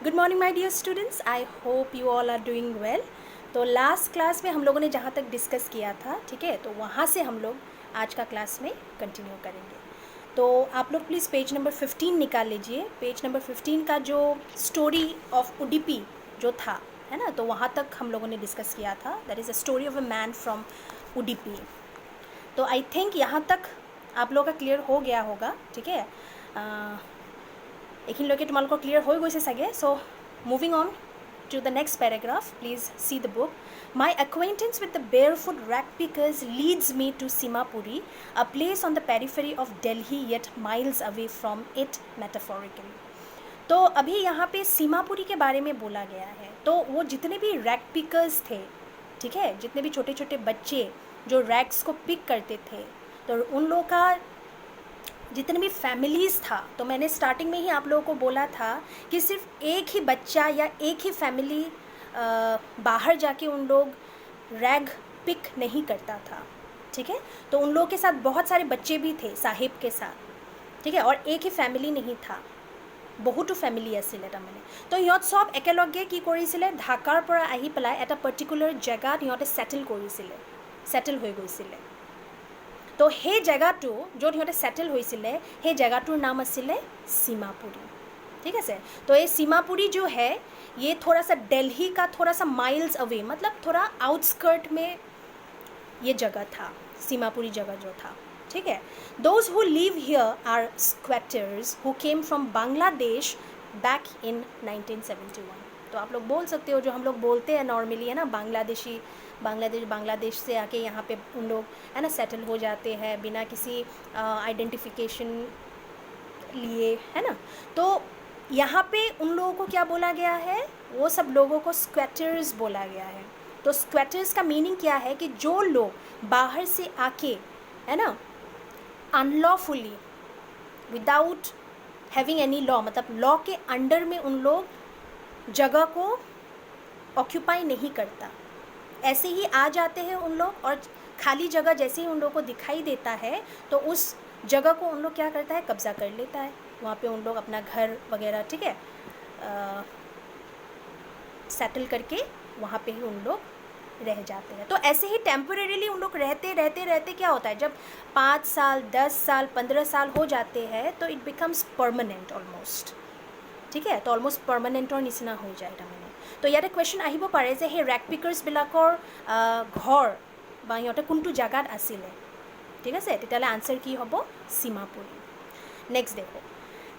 Good morning my dear students, I hope you all are doing well. तो last class में हम लोगों ने जहाँ तक डिस्कस किया था, ठीक है, तो वहाँ से हम लोग आज का क्लास में कंटिन्यू करेंगे। तो आप लोग प्लीज़ पेज नंबर 15 निकाल लीजिए। पेज नंबर 15 का जो स्टोरी ऑफ उडुपी जो था, है ना, तो वहाँ तक हम लोगों ने डिस्कस किया था। That is a story of a man from Udupi. तो आई थिंक यहाँ तक आप लोगों का क्लियर हो गया होगा, ठीक है। এইখিনিলৈকে তোমালোকৰ ক্লিয়াৰ হৈ গৈছে চাগে। চ' moving on to the next paragraph, please see the book. My acquaintance with the barefoot rag pickers leads me to Simapuri, a place on the periphery of Delhi yet miles away from it metaphorically. तो अभी यहाँ पे सीमापुरी के बारे में बोला गया है। तो वो जितने भी रैग पिकर्स थे, ठीक है, जितने भी छोटे छोटे बच्चे जो रैग्स को पिक करते थे, तो उन लोगों का जितने भी फैमिलीज़ था, तो मैंने स्टार्टिंग में ही आप लोगों को बोला था कि सिर्फ एक ही बच्चा या एक ही फैमिली बाहर जाके उन लोग रैग पिक नहीं करता था, ठीक है। तो उन लोगों के साथ बहुत सारे बच्चे भी थे साहिब के साथ, ठीक है, और एक ही फैमिली नहीं था, बहुतो फैमिली आছিলে তাৰমানে। তো ইহঁত চব একেলগে কি কৰিছিলে, ঢাকাৰ পৰা আহি পেলাই এটা পাৰ্টিকুলাৰ জেগাত ইহঁতে সেটেল হৈ গৈছিলে। तो সেই জেগাটো য'ত সিহঁতে सेटल হৈছিলে, সেই জেগাটোৰ नाम আছিলে सीमापुरी, ठीक है। तो ये सीमापुरी जो है ये थोड़ा सा दिल्ली का थोड़ा सा माइल्स अवे, मतलब थोड़ा आउटस्कर्ट में ये जगह था, सीमापुरी जगह जो था, ठीक है। Those who live here are squatters who came from Bangladesh back in 1971। तो आप लोग बोल सकते हो, जो हम लोग बोलते हैं नॉर्मली, है ना, बांग्लादेश से आके यहाँ पे उन लोग, है ना, सेटल हो जाते हैं बिना किसी आइडेंटिफिकेशन लिए, है ना। तो यहाँ पे उन लोगों को क्या बोला गया है, वो सब लोगों को स्क्वेटर्स बोला गया है। तो स्क्वेटर्स का मीनिंग क्या है कि जो लोग बाहर से आके, है ना, unlawfully without having any law, मतलब लॉ के अंडर में उन लोग जगह को ऑक्यूपाई नहीं करता, ऐसे ही आ जाते हैं उन लोग, और खाली जगह जैसे ही उन लोगों को दिखाई देता है तो उस जगह को उन लोग क्या करता है, कब्ज़ा कर लेता है। वहाँ पे उन लोग अपना घर वगैरह, ठीक है, सेटल करके वहाँ पे ही उन लोग रह जाते हैं। तो ऐसे ही टेम्परेरीली उन लोग रहते क्या होता है, जब 5 साल 10 साल 15 साल हो जाते हैं तो इट बिकम्स परमानेंट ऑलमोस्ट, ठीक है। तो অলমষ্ট পাৰ্মানেণ্টৰ নিচিনা হৈ যায় তাৰমানে। তো ইয়াতে কুৱেশ্যন আহিব পাৰে যে সেই ৰেগ পিকাৰ্ছবিলাকৰ ঘৰ বা সিহঁতে কোনটো জেগাত আছিলে, ঠিক আছে। তেতিয়াহ'লে আনচাৰ কি হ'ব, सीमापुरी। नेक्स्ट देखो,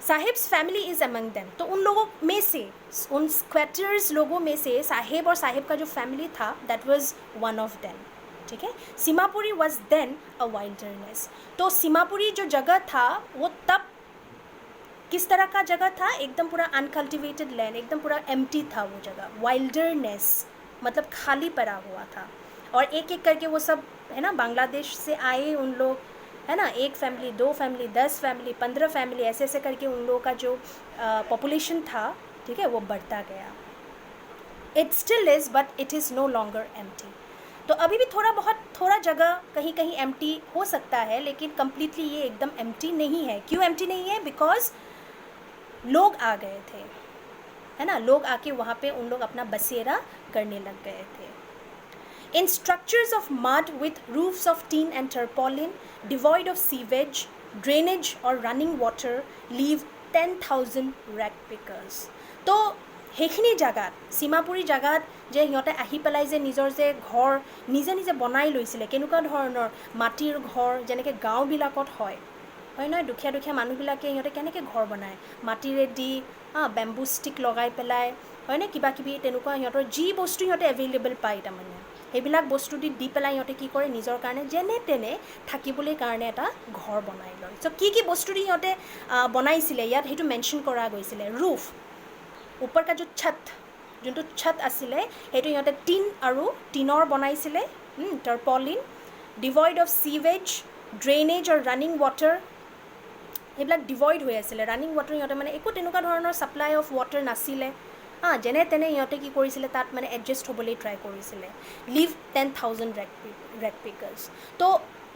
sahibs family is among them. तो उन लोगों में से, उन स्क्वेटर्स लोगों में से साहिब और साहिब का जो फैमिली था, that was one of them, ठीक है। Seemapuri was then a wilderness. तो सीमापुरी जो जगह था वो तब किस तरह का जगह था, एकदम पूरा अनकल्टिवेटेड लैंड, एकदम पूरा एम्प्टी था वो जगह। वाइल्डरनेस मतलब खाली पड़ा हुआ था, और एक एक करके वो सब, है ना, बांग्लादेश से आए उन लोग, है ना, 1 फैमिली 2 फैमिली 10 फैमिली 15 फैमिली, ऐसे ऐसे करके उन लोगों का जो पॉपुलेशन था, ठीक है, वो बढ़ता गया। It still is but it is no longer empty. तो अभी भी थोड़ा जगह कहीं कहीं एम्प्टी हो सकता है, लेकिन कम्प्लीटली ये एकदम एम्प्टी नहीं है। क्यों एम्प्टी नहीं है, बिकॉज लोग आ गए थे, है ना, लोग आके वहाँ पे उन लोग अपना बसेरा करने लग गए थे। In structures of mud with roofs of tin and tarpaulin, devoid of sewage, drainage or running water, live 10,000 rag pickers. तो সেইখিনি জাগাত, सीमापुरी জাগাত যে সিহঁতে আহি পেলাই যে নিজৰ যে ঘৰ নিজে নিজে বনাই লৈছিলে, কেনেকুৱা ধৰণৰ মাটিৰ ঘৰ, যেনেকৈ গাঁওবিলাকত হয় নহয়, দুখীয়া মানুহবিলাকে সিহঁতে কেনেকৈ ঘৰ বনায়, মাটিৰে দি বেম্বু ষ্টিক লগাই পেলাই, হয়নে, কিবা কিবি তেনেকুৱা সিহঁতৰ যি বস্তু সিহঁতে এভেইলেবল পায়, তাৰমানে সেইবিলাক বস্তু দি পেলাই সিহঁতে কি কৰে, নিজৰ কাৰণে যেনে তেনে থাকিবলৈ কাৰণে এটা ঘৰ বনাই লয়। চ' কি বস্তু দি সিহঁতে বনাইছিলে, ইয়াত সেইটো মেনশ্যন কৰা গৈছিলে। ৰুফ, ওপৰ কা যোনটো ছট আছিলে সেইটো সিহঁতে টিনৰ বনাইছিলে, টাৰ্পলিন, ডিভইড অফ চিৱেজ, ড্ৰেইনেজ আৰু ৰানিং ৱাটাৰ, সেইবিলাক ডিভইড হৈ আছিলে। ৰানিং ৱাটাৰ সিহঁতে মানে একো তেনেকুৱা ধৰণৰ ছাপ্লাই অফ ৱাটাৰ নাছিলে, যেনে তেনে সিহঁতে কি কৰিছিলে, তাত মানে এডজাষ্ট হ'বলৈ ট্ৰাই কৰিছিলে। Live 10,000 rag pickers. तो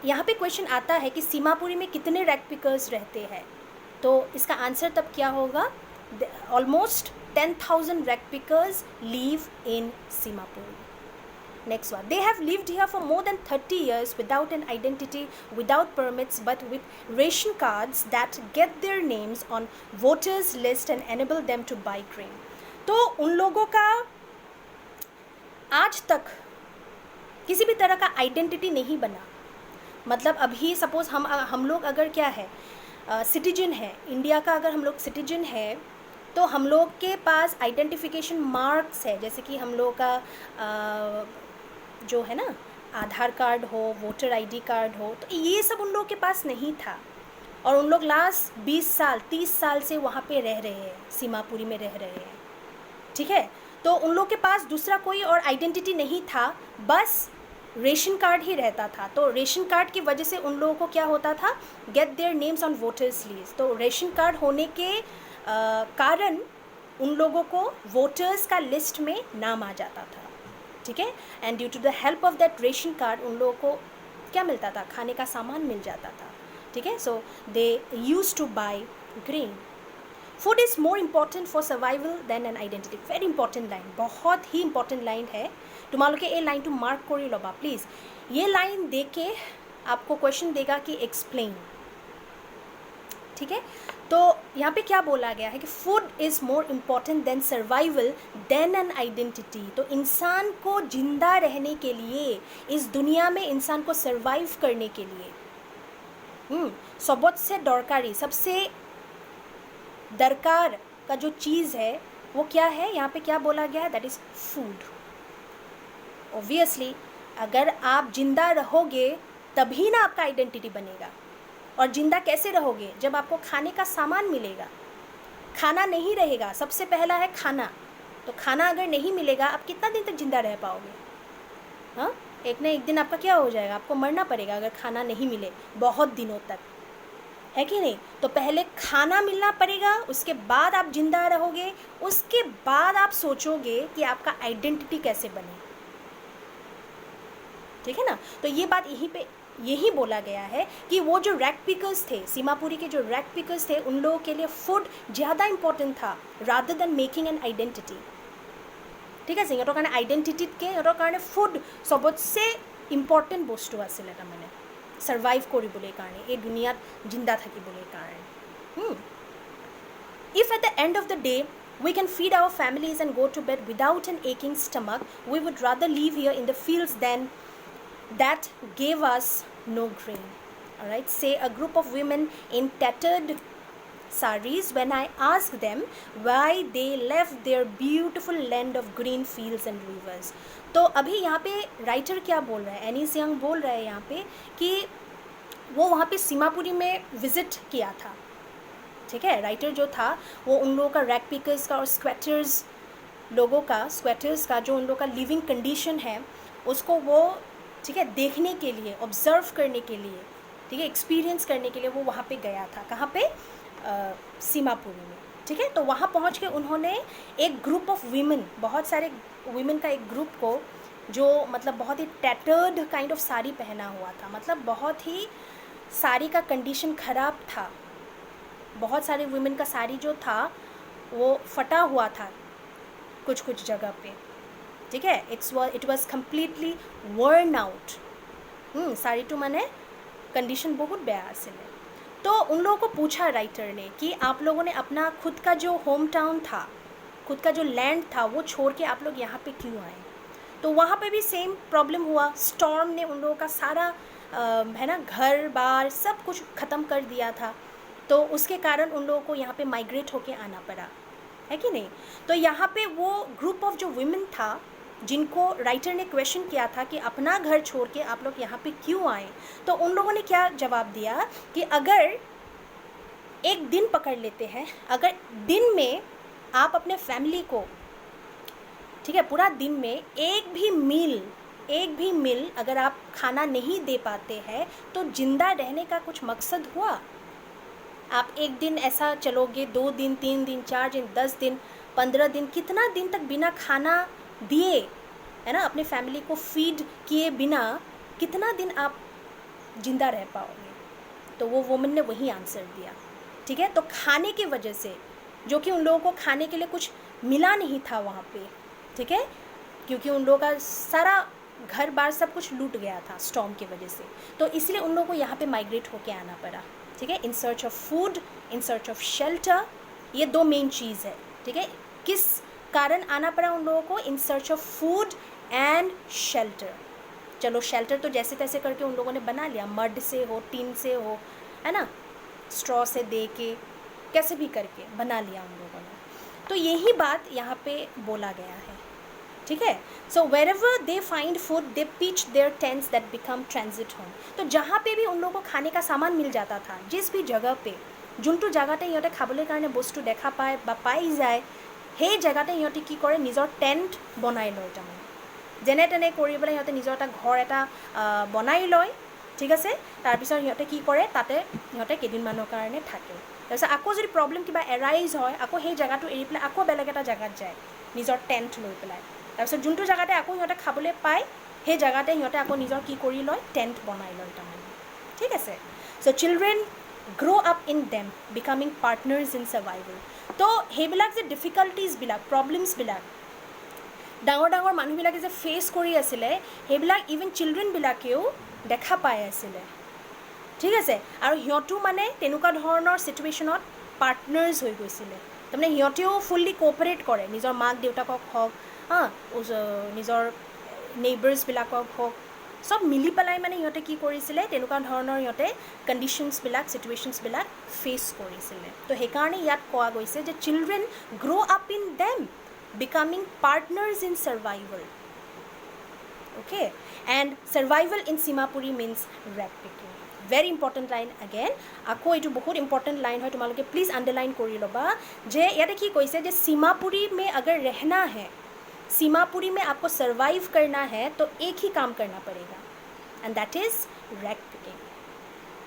यहाँ पे क्वेश्चन आता है कि सीमापुरी में कितने रैग पिकर्स रहते हैं। तो इसका आंसर तब क्या होगा, almost 10,000 rag pickers live in Simapuri. Next one, they have lived here for more than 30 years without an identity, without permits, but with ration cards that get their names on voters list and enable them to buy grain. तो उन लोगों का आज तक किसी भी तरह का आइडेंटिटी नहीं बना. मतलब अभी सपोज हम लोग अगर क्या है सिटीजन है इंडिया का, अगर हम लोग सिटीजन है तो हम लोग के पास आइडेंटिफिकेशन मार्क्स है, जैसे कि हम लोग का जो है ना आधार कार्ड हो, वोटर आईडी कार्ड हो, तो ये सब उन लोगों के पास नहीं था. और उन लोग लास्ट 20 साल 30 साल से वहाँ पे रह रहे हैं, सीमापुरी में रह रहे हैं. ठीक है, तो उन लोग के पास दूसरा कोई और आइडेंटिटी नहीं था, बस रेशन कार्ड ही रहता था. तो रेशन कार्ड की वजह से उन लोगों को क्या होता था, get their names on voters list. तो रेशन कार्ड होने के कारण उन लोगों को वोटर्स का लिस्ट में नाम आ जाता था. ठीक है, and due to the help of that ration card उन लोगों को क्या मिलता था, खाने का सामान मिल जाता था. ठीक है, so they use to buy grain. Food is more important for survival than an identity. Very important line, बहुत ही इंपॉर्टेंट लाइन है. तुम्हारे ये लाइन टू मार्क कर लो बा प्लीज़. ये लाइन दे के आपको क्वेश्चन देगा कि एक्सप्लेन. ठीक है, तो यहाँ पे क्या बोला गया है कि food is more important than survival than an identity. तो इंसान को जिंदा रहने के लिए, इस दुनिया में इंसान को सर्वाइव करने के लिए सबसे दरकारी, सबसे दरकार का जो चीज़ है वो क्या है, यहाँ पे क्या बोला गया है, दैट इज़ फूड. ऑब्वियसली अगर आप जिंदा रहोगे तभी ना आपका आइडेंटिटी बनेगा. और जिंदा कैसे रहोगे, जब आपको खाने का सामान मिलेगा. खाना नहीं रहेगा, सबसे पहला है खाना. तो खाना अगर नहीं मिलेगा आप कितना दिन तक जिंदा रह पाओगे. हाँ, एक ना एक दिन आपका क्या हो जाएगा, आपको मरना पड़ेगा अगर खाना नहीं मिले बहुत दिनों तक, है कि नहीं. तो पहले खाना मिलना पड़ेगा, उसके बाद आप जिंदा रहोगे, उसके बाद आप सोचोगे कि आपका आइडेंटिटी कैसे बने. ठीक है ना. तो ये बात यही बोला गया है कि वो जो रैग पिकर्स थे, सीमापुरी के जो रैग पिकर्स थे, उन लोगों के लिए फूड ज़्यादा इम्पोर्टेंट था rather than making an identity. ঠিক আছে, সিহঁতৰ কাৰণে আইডেণ্টিটিতকৈ সিহঁতৰ কাৰণে ফুড চবতছে ইম্পৰ্টেণ্ট বস্তু আছিলে, তাৰমানে ছাৰ্ভাইভ কৰিবলৈ কাৰণে, এই দুনিয়াত জিন্দা থাকিবলৈ কাৰণে. If at the end of the day we can feed our families and go to bed without an aching stomach, we would rather live here in the fields than that gave us no grain. All right, say a group of women in tattered saris when I asked them why they left their beautiful land of green fields and rivers. तो अभी यहाँ पे writer क्या बोल रहा है, any Siang बोल रहा है यहाँ पे कि वो वहाँ पे सीमापुरी में विज़िट किया था. ठीक है, राइटर जो था वो उन लोगों का रैग पिकर्स का और स्वेटर्स का जो उन लोगों का लिविंग कंडीशन है उसको वो, ठीक है, देखने के लिए, ऑब्ज़र्व करने के लिए, ठीक है, एक्सपीरियंस करने के लिए वो वहाँ पे गया था. कहाँ पे, सीमापुरी में. ठीक है, तो वहाँ पहुँच के उन्होंने एक ग्रुप ऑफ वीमेन, बहुत सारे वीमेन का एक ग्रुप को, जो मतलब बहुत ही टैटर्ड काइंड ऑफ साड़ी पहना हुआ था, मतलब बहुत ही साड़ी का कंडीशन ख़राब था. बहुत सारे वीमेन का साड़ी जो था वो फटा हुआ था कुछ जगह पे. ठीक है, it was completely worn out. साड़ी टू माने कंडीशन बहुत बेया आसिले. तो उन लोगों को पूछा राइटर ने कि आप लोगों ने अपना खुद का जो होम टाउन था, खुद का जो लैंड था, वो छोड़ के आप लोग यहाँ पे क्यों आए. तो वहाँ पे भी सेम प्रॉब्लम हुआ. स्टॉर्म ने उन लोगों का सारा है ना घर बार सब कुछ ख़त्म कर दिया था. तो उसके कारण उन लोगों को यहाँ पे माइग्रेट होके आना पड़ा, है कि नहीं. तो यहाँ पे वो ग्रुप ऑफ जो वुमेन था जिनको राइटर ने क्वेश्चन किया था कि अपना घर छोड़ के आप लोग यहाँ पे क्यों आए, तो उन लोगों ने क्या जवाब दिया कि अगर एक दिन पकड़ लेते हैं, अगर दिन में आप अपने फैमिली को, ठीक है, पूरा दिन में एक भी मील अगर आप खाना नहीं दे पाते हैं तो जिंदा रहने का कुछ मकसद हुआ. आप एक दिन ऐसा चलोगे, 2 दिन 3 दिन 4 दिन 10 दिन 15 दिन, कितना दिन तक बिना खाना दिए, है ना, अपने फैमिली को फीड किए बिना कितना दिन आप जिंदा रह पाओगे. तो वो वुमन ने वही आंसर दिया. ठीक है, तो खाने की वजह से जो कि उन लोगों को खाने के लिए कुछ मिला नहीं था वहाँ पे, ठीक है, क्योंकि उन लोगों का सारा घर बार सब कुछ लूट गया था स्टॉर्म की वजह से। तो इसलिए उन लोगों को यहाँ पे माइग्रेट होके आना पड़ा, ठीक है, in search of food, in search of shelter. ये दो मेन चीज़ है, ठीक है। किस कारण आना पड़ा उन लोगों को? In search of food and shelter. चलो शेल्टर तो जैसे तैसे करके उन लोगों ने बना लिया, मड से हो, टीन से हो, है ना, स्ट्रॉ से दे के, कैसे भी करके बना लिया उन लोगों ने। तो यही बात यहाँ पे बोला गया है, ठीक है। So wherever they find food they pitch their tents that become transit home. तो जहाँ पे भी उन लोगों को खाने का सामान मिल जाता था, जिस भी जगह पे যোনটো জায়গাতে ইহঁতে খাবলৈ কাৰণে বস্তু দেখা পায় বা পাই যায়, সেই জেগাতে ইহঁতে কি কৰে, নিজৰ টেণ্ট বনাই লয়। তাৰমানে যেনে তেনে কৰি পেলাই ইহঁতে নিজৰ এটা ঘৰ এটা বনাই লয়, ঠিক আছে। তাৰপিছত ইহঁতে কি কৰে, তাতে ইহঁতে কেইদিনমানৰ কাৰণে থাকে। তাৰপিছত আকৌ যদি প্ৰব্লেম কিবা এৰাইজ হয়, আকৌ সেই জেগাটো এৰি পেলাই আকৌ বেলেগ এটা জেগাত যায় নিজৰ টেণ্ট লৈ পেলাই। তাৰপিছত যোনটো জেগাতে আকৌ সিহঁতে খাবলৈ পায়, সেই জেগাতে সিহঁতে আকৌ নিজৰ কি কৰি লয়, টেণ্ট বনাই লয় তাৰমানে, ঠিক আছে। So' children grow' up in them becoming partners in survival. তো সেইবিলাক যে ডিফিকাল্টিজবিলাক, প্ৰব্লেমছবিলাক ডাঙৰ ডাঙৰ মানুহবিলাকে যে ফেচ কৰি আছিলে, সেইবিলাক ইভেন চিলড্ৰেনবিলাকেও দেখা পাই আছিলে, ঠিক আছে। আৰু সিহঁতো মানে তেনেকুৱা ধৰণৰ চিটুৱেশ্যনত পাৰ্টনাৰ্ছ হৈ গৈছিলে। তাৰমানে সিহঁতেও ফুল্লি কোঅপাৰেট কৰে, নিজৰ মাক দেউতাকক হওক, নিজৰ নেইবাৰ্ছবিলাকক হওক, সব মিলি পেলাই মানে সিহঁতে কি কৰিছিলে, তেনেকুৱা ধৰণৰ সিহঁতে কণ্ডিশ্যনছবিলাক, চিটুৱেশ্যনছবিলাক ফেচ কৰিছিলে। তো সেইকাৰণে ইয়াত কোৱা গৈছে যে children grow' up in them becoming partners in survival, okay. And survival in Seemapuri means rag picking. Very important line again, আকৌ এইটো বহুত ইম্পৰ্টেণ্ট লাইন হয়, তোমালোকে প্লিজ আণ্ডাৰলাইন কৰি ল'বা যে ইয়াতে কি কৈছে যে সীমাপুৰী মে अगर रहना है, सीमापुरी में आपको सर्वाइव करना है तो एक ही काम करना पड़ेगा, and that is rag picking,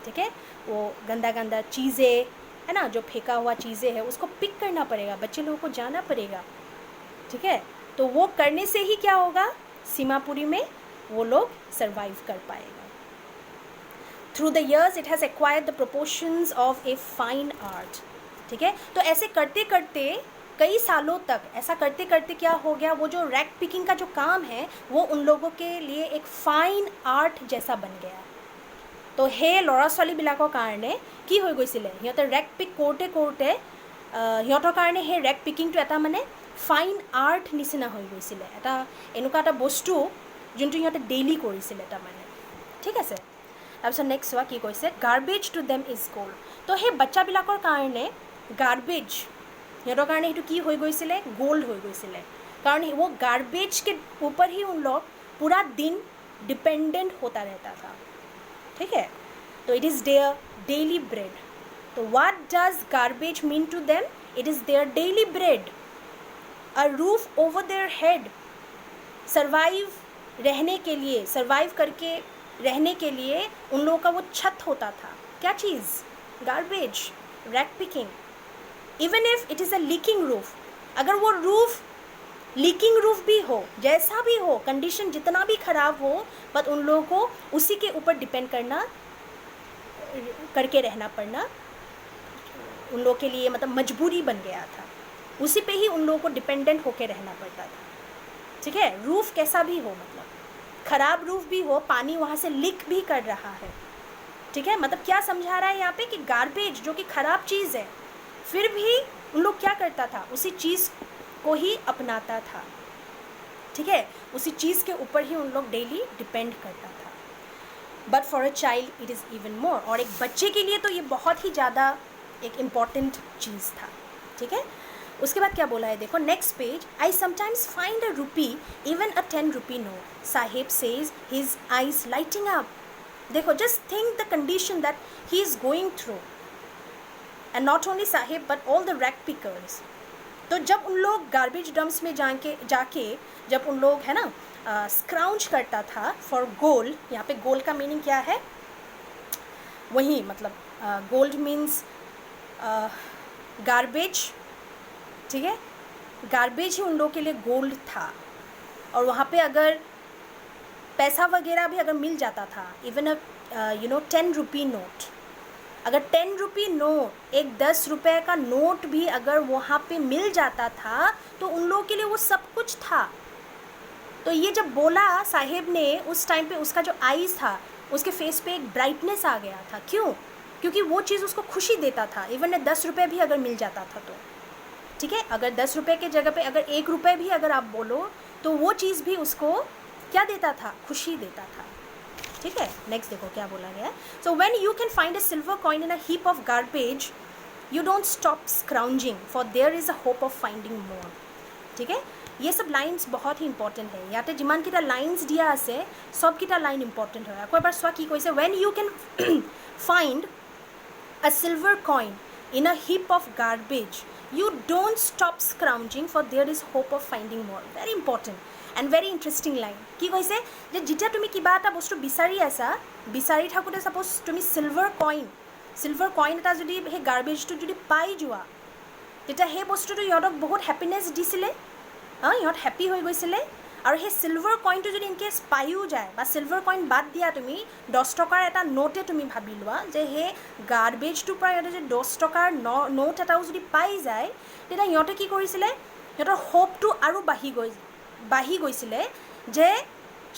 ठीक है। वो गंदा गंदा चीज़ें है ना, जो फेंका हुआ चीज़ें है, उसको पिक करना पड़ेगा, बच्चे लोगों को जाना पड़ेगा, ठीक है। तो वो करने से ही क्या होगा, सीमापुरी में वो लोग सर्वाइव कर पाएगा। Through the years it has acquired the proportions of a fine art, ठीक है। तो ऐसे करते करते कई सालों तक, ऐसा करते करते क्या हो गया, वो जो रैग पिकिंग का जो काम है वो उन लोगों के लिए एक फाइन आर्ट जैसा बन गया। तो हे ল'ৰা ছোৱালীবিলাকৰ কাৰণে কি হৈ গৈছিলে, সিহঁতে ৰেগ পিক কৰোঁতে কৰোঁতে সিহঁতৰ কাৰণে সেই ৰেগ পিকিংটো এটা মানে ফাইন আৰ্ট নিচিনা হৈ গৈছিলে, এটা এনেকুৱা এটা বস্তু যোনটো সিহঁতে ডেইলি কৰিছিলে তাৰমানে, ঠিক আছে। তাৰপিছত নেক্সট চোৱা কি কৈছে, garbage to them is gold. তো সেই বাচ্চাবিলাকৰ কাৰণে গাৰ্বেজ, সিহঁতৰ কাৰণে সেইটো কি হৈ গৈছিলে, গোল্ড হৈ গৈছিলে। कारण वो गार्बेज के ऊपर ही उन लोग पूरा दिन डिपेंडेंट होता रहता था, ठीक है। तो it is their daily bread. तो what does garbage mean to them, it is their daily bread, a roof over their head. Survive रहने के लिए, सर्वाइव करके रहने के लिए उन लोगों का वो छत होता था। क्या चीज़, garbage, rag picking. Even if it is a leaking roof, अगर वो रूफ लीकिंग रूफ भी हो, जैसा भी हो, कंडीशन जितना भी ख़राब हो, बट उन लोगों को उसी के ऊपर डिपेंड करके रहना पड़ना उन लोगों के लिए मतलब मजबूरी बन गया था। उसी पे ही उन लोगों को डिपेंडेंट होके रहना पड़ता था, ठीक है। रूफ कैसा भी हो, मतलब ख़राब रूफ भी हो, पानी वहाँ से लीक भी कर रहा है, ठीक है। मतलब क्या समझा रहा है यहाँ पे कि गार्बेज जो कि ख़राब चीज़ है, फिर भी उन लोग क्या करता था, उसी चीज़ को ही अपनाता था, ठीक है। उसी चीज़ के ऊपर ही उन लोग डेली डिपेंड करता था। But for a child it is even more. और एक बच्चे के लिए तो ये बहुत ही ज़्यादा एक इम्पॉर्टेंट चीज़ था, ठीक है। उसके बाद क्या बोला है देखो, next page, I sometimes find a rupee, even a 10 rupee note, Saheb says his eyes lighting up. देखो, just think the condition that he is going through, and not only Saheb but all the rag pickers. तो जब उन लोग garbage dumps में जाके जब उन लोग है ना स्क्राउच करता था फॉर गोल्ड, यहाँ पे गोल्ड का मीनिंग क्या है, वही मतलब गोल्ड मीन्स गार्बेज, ठीक है। गार्बेज ही उन लोगों के लिए गोल्ड था। और वहाँ पे अगर पैसा वगैरह भी अगर मिल जाता था, इवन अ 10 रुपी नोट, अगर 10 रुपये नोट, एक 10 रुपये का नोट भी अगर वहाँ पे मिल जाता था तो उन लोगों के लिए वो सब कुछ था। तो ये जब बोला साहेब ने, उस टाइम पे उसका जो आईज था, उसके फेस पे एक ब्राइटनेस आ गया था। क्यों? क्योंकि वो चीज़ उसको खुशी देता था, इवन 10 रुपये भी अगर मिल जाता था तो। ठीक है, अगर 10 रुपये के जगह पे अगर 1 रुपये भी अगर आप बोलो तो वो चीज़ भी उसको क्या देता था? खुशी देता था। ठीक है, नेक्स्ट देखो क्या बोला गया है। So when you can find a silver coin in a heap of garbage you don't stop scrounging for there is a hope of finding more. ठीक है, ये सब लाइन्स बहुत ही इम्पॉर्टेंट है। ইয়াতে যিমানকেইটা লাইন্স দিয়া আছে সবকেইটা লাইন ইম্পৰ্টেণ্ট হয়। আকৌ এবাৰ চোৱা কি কৈছে, when you can find a silver coin in a heap of garbage you don't stop scrounging for there is hope of finding more. very important and very interesting line. কি কৈছে যে যেতিয়া তুমি কিবা এটা বস্তু বিচাৰি আছা, বিচাৰি থাকোঁতে সাপোজ তুমি সিলভাৰ কইন এটা যদি সেই গাৰ্বেজটো যদি পাই যোৱা, তেতিয়া সেই বস্তুটো ইহঁতক বহুত হেপিনেছ দিছিলে, ইহঁত হেপী হৈ গৈছিলে। আৰু সেই সিলভাৰ কইনটো যদি ইনকেছ পায়ো যায়, বা সিলভাৰ কইন বাদ দিয়া তুমি 10 টকাৰ এটা নোটে তুমি ভাবি লোৱা যে সেই গাৰ্বেজটোৰ পৰা ইহঁতে যদি 10 টকাৰ নোট এটাও যদি পাই যায়, তেতিয়া ইহঁতে কি কৰিছিলে, সিহঁতৰ হোপটো আৰু বাঢ়ি গৈছিলে যে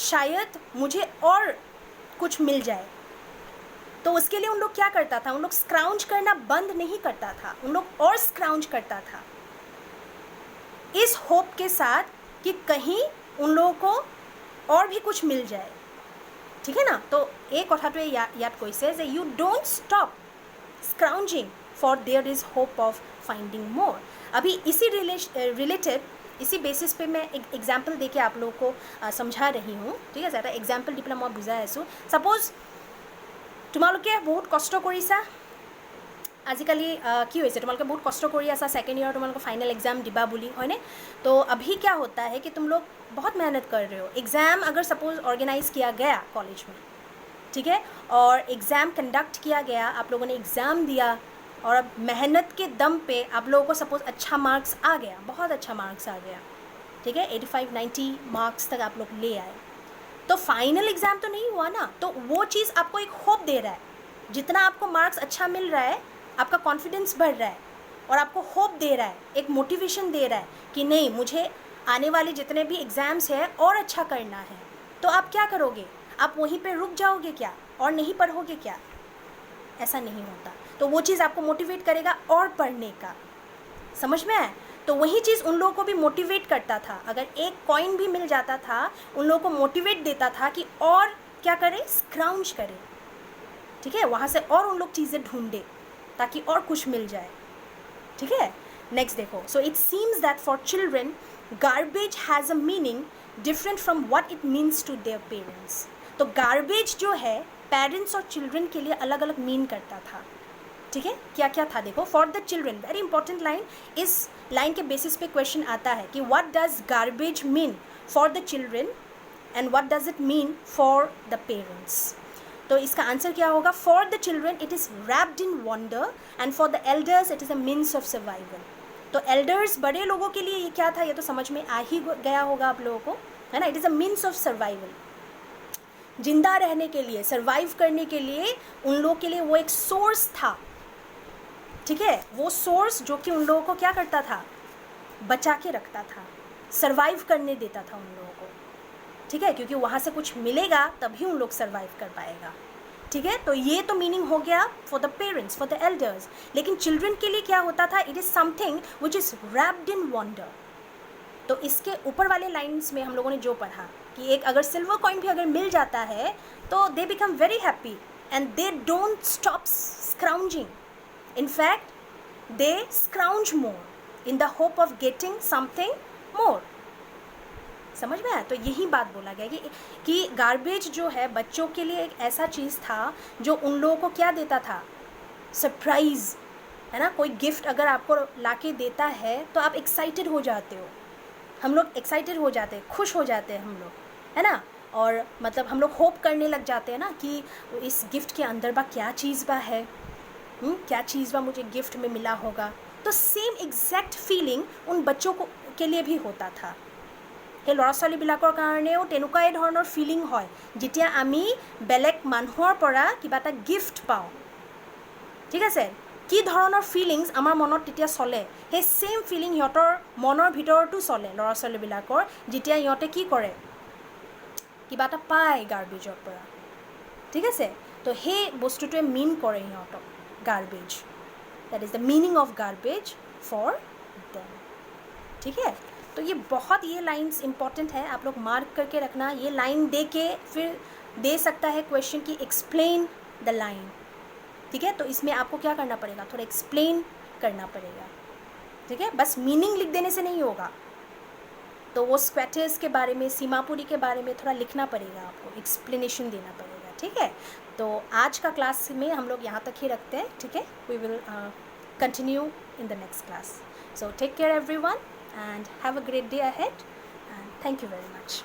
शायद मुझे और कुछ मिल जाए। तो उसके लिए उन लोग क्या करता था, उन लोग स्क्राउंज करना बंद नहीं करता था, उन लोग और स्क्राउंज करता था इस होप के साथ कि कहीं उन लोगों को और भी कुछ मिल जाए। ठीक है ना। तो एक कथाटोৱে याद কৈছে যে you don't stop scrounging for there is hope of finding more. अभी इसी रिलेटेड इसी बेसिस पे मैं एक एग्जाम्पल दे के आप लोगों को समझा रही हूँ। ठीक है, এটা एग्जाम्पल দি পেলাই মই বুজাই আছোঁ। সাপোজ তোমালোকে বহুত কষ্ট কৰিছা, आजिकल कि तुम्हारे बहुत कष्ट कर आसा, सेकेंड ईयर तुम्हारे फाइनल एग्जाम दिबा बुली है। तो अभी क्या होता है कि तुम लोग बहुत मेहनत कर रहे हो। एग्ज़ाम अगर सपोज ऑर्गेनाइज किया गया कॉलेज में, ठीक है, और एग्ज़ाम कंडक्ट किया गया, आप लोगों ने एग्ज़ाम दिया और अब मेहनत के दम पे आप लोगों को सपोज अच्छा मार्क्स आ गया, बहुत अच्छा मार्क्स आ गया, ठीक है, 85-90 मार्क्स तक आप लोग ले आए। तो फाइनल एग्ज़ाम तो नहीं हुआ ना, तो वो चीज़ आपको एक होप दे रहा है। जितना आपको मार्क्स अच्छा मिल रहा है, आपका कॉन्फिडेंस बढ़ रहा है और आपको होप दे रहा है, एक मोटिवेशन दे रहा है कि नहीं, मुझे आने वाले जितने भी एग्ज़ाम्स हैं और अच्छा करना है। तो आप क्या करोगे, आप वहीं पे रुक जाओगे क्या और नहीं पढ़ोगे क्या? ऐसा नहीं होता। तो वो चीज़ आपको मोटिवेट करेगा और पढ़ने का। समझ में आए? तो वही चीज़ उन लोगों को भी मोटिवेट करता था। अगर एक कॉइन भी मिल जाता था, उन लोगों को मोटिवेट देता था कि और क्या करें, स्क्राउंज करें। ठीक है, वहाँ से और उन लोग चीज़ें ढूंढे ताकि और कुछ मिल जाए। ठीक है, नेक्स्ट देखो। So it seems that for children garbage has a meaning different from what it means to their parents. तो गार्बेज जो है पेरेंट्स और चिल्ड्रन के लिए अलग अलग मीन करता था। ठीक है, क्या क्या था देखो। For the children, very important line, इस लाइन के बेसिस पे क्वेश्चन आता है कि what does garbage mean for the children and what does it mean for the parents. तो इसका आंसर क्या होगा, for the children it is wrapped in wonder and for the elders it is a means of survival. तो elders बड़े लोगों के लिए ये क्या था, ये तो समझ में आ ही गया होगा आप लोगों को, है ना। It is a means of survival, जिंदा रहने के लिए, सर्वाइव करने के लिए उन लोगों के लिए वो एक सोर्स था। ठीक है, वो सोर्स जो कि उन लोगों को क्या करता था, बचा के रखता था, सर्वाइव करने देता था उन लोगों को। ठीक है, क्योंकि वहाँ से कुछ मिलेगा तभी उन लोग सर्वाइव कर पाएगा। ठीक है, तो ये तो मीनिंग हो गया for the parents, for the elders. लेकिन चिल्ड्रन के लिए क्या होता था, it is something which is wrapped in wonder. तो इसके ऊपर वाले लाइन्स में हम लोगों ने जो पढ़ा कि एक अगर सिल्वर कॉइन भी अगर मिल जाता है तो they become very happy and they don't stop scrounging. In fact, they scrounge more in the hope of getting something more. समझ में आया? तो यही बात बोला गया कि गार्बेज जो है बच्चों के लिए एक ऐसा चीज़ था जो उन लोगों को क्या देता था, सरप्राइज़, है ना। कोई गिफ्ट अगर आपको लाके देता है तो आप एक्साइटेड हो जाते हो, हम लोग एक्साइटेड हो जाते हैं, खुश हो जाते हैं हम लोग, है ना। और मतलब हम लोग होप करने लग जाते हैं ना कि इस गिफ्ट के अंदर बा क्या चीज़ बा है, क्या चीज़ बा मुझे गिफ्ट में मिला होगा। तो सेम एग्जैक्ट फीलिंग उन बच्चों को के लिए भी होता था। সেই ল'ৰা ছোৱালীবিলাকৰ কাৰণেও তেনেকুৱাই ধৰণৰ ফিলিং হয় যেতিয়া আমি বেলেগ মানুহৰ পৰা কিবা এটা গিফ্ট পাওঁ। ঠিক আছে, কি ধৰণৰ ফিলিংছ আমাৰ মনত তেতিয়া চলে, সেই ছেইম ফিলিং সিহঁতৰ মনৰ ভিতৰতো চলে ল'ৰা ছোৱালীবিলাকৰ, যেতিয়া সিহঁতে কি কৰে, কিবা এটা পায় গাৰ্বেজৰ পৰা, ঠিক আছে। তো সেই বস্তুটোৱে মিন কৰে সিহঁতক garbage, that is the meaning of garbage for them, ठीक है। तो ये बहुत ये लाइंस इंपॉर्टेंट है, आप लोग मार्क करके रखना। ये लाइन दे के फिर दे सकता है क्वेश्चन की एक्सप्लेन द लाइन, ठीक है। तो इसमें आपको क्या करना पड़ेगा, थोड़ा एक्सप्लेन करना पड़ेगा, ठीक है। बस मीनिंग लिख देने से नहीं होगा, तो वो स्क्वैटर्स के बारे में, सीमापुरी के बारे में थोड़ा लिखना पड़ेगा, आपको एक्सप्लेनेशन देना पड़ेगा, ठीक है। तो आज का क्लास में हम लोग यहाँ तक ही रखते हैं, ठीक है। We will continue in the next class. So take care everyone and have a great day ahead and thank you very much.